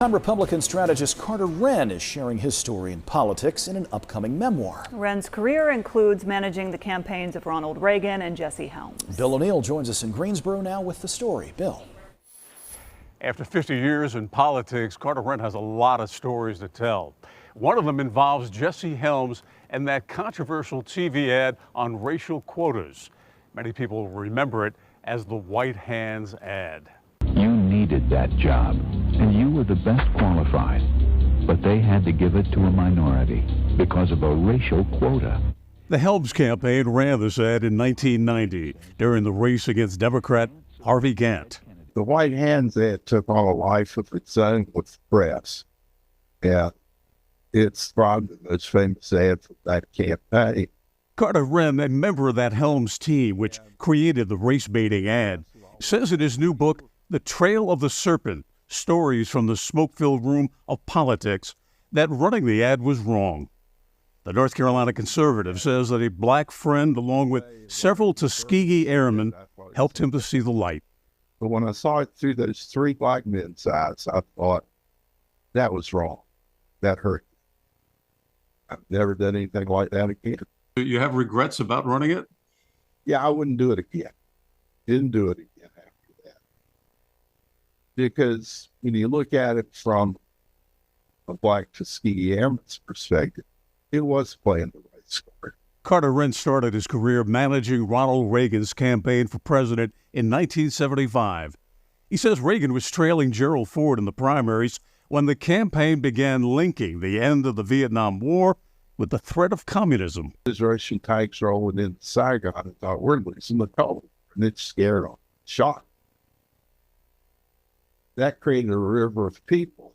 Republican strategist Carter Wrenn is sharing his story in politics in an upcoming memoir. Wrenn's career includes managing the campaigns of Ronald Reagan and Jesse Helms. Bill O'Neill joins us in Greensboro now with the story. Bill. After 50 years in politics, Carter Wrenn has a lot of stories to tell. One of them involves Jesse Helms and that controversial TV ad on racial quotas. Many people remember it as the White Hands ad. You needed that job, and you were the best qualified, but they had to give it to a minority because of a racial quota. The Helms campaign ran this ad in 1990 during the race against Democrat Harvey Gantt. The White Hands ad took on a life of its own with the press. Yeah, it's probably the most famous ad for that campaign. Carter Wrenn, a member of that Helms team, which created the race-baiting ad, says in his new book, The Trail of the Serpent, Stories from the Smoke-Filled Room of Politics, that running the ad was wrong. The North Carolina conservative says that a black friend, along with several Tuskegee airmen, helped him to see the light. But when I saw it through those three black men's eyes, I thought, that was wrong. That hurt. I've never done anything like that again. You have regrets about running it? Yeah, I wouldn't do it again. Didn't do it again after that. Because when you look at it from a black Tuskegee Airman's perspective, it was playing the right story. Carter Wrenn started his career managing Ronald Reagan's campaign for president in 1975. He says Reagan was trailing Gerald Ford in the primaries when the campaign began linking the end of the Vietnam War with the threat of communism. Those Russian tanks rolling in Saigon, I thought, we're losing the Cold. And it scared them, shocked. That created a river of people.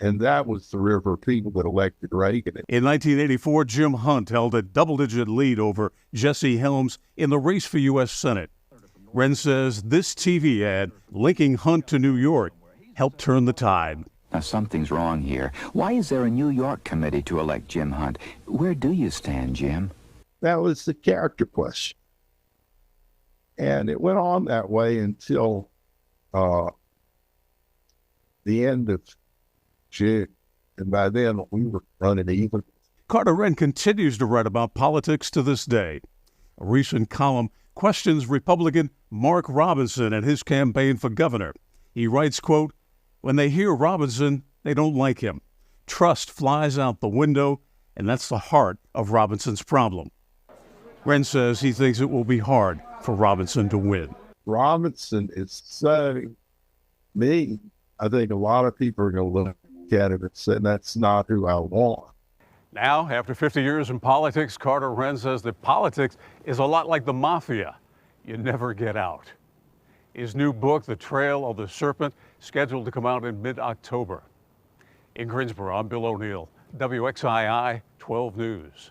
And that was the river of people that elected Reagan. In 1984, Jim Hunt held a double-digit lead over Jesse Helms in the race for U.S. Senate. Wrenn says this TV ad linking Hunt to New York helped turn the tide. Now, something's wrong here. Why is there a New York committee to elect Jim Hunt? Where do you stand, Jim? That was the character question. And it went on that way until the end of June. And by then, we were running even. Carter Wrenn continues to write about politics to this day. A recent column questions Republican Mark Robinson and his campaign for governor. He writes, quote, "When they hear Robinson, they don't like him. Trust flies out the window, and that's the heart of Robinson's problem." Wrenn says he thinks it will be hard for Robinson to win. Robinson is so mean. I think a lot of people are going to look at him and say, that's not who I want. Now, after 50 years in politics, Carter Wrenn says that politics is a lot like the mafia. You never get out. His new book, The Trail of the Serpent, scheduled to come out in mid-October. In Greensboro, I'm Bill O'Neill, WXII 12 News.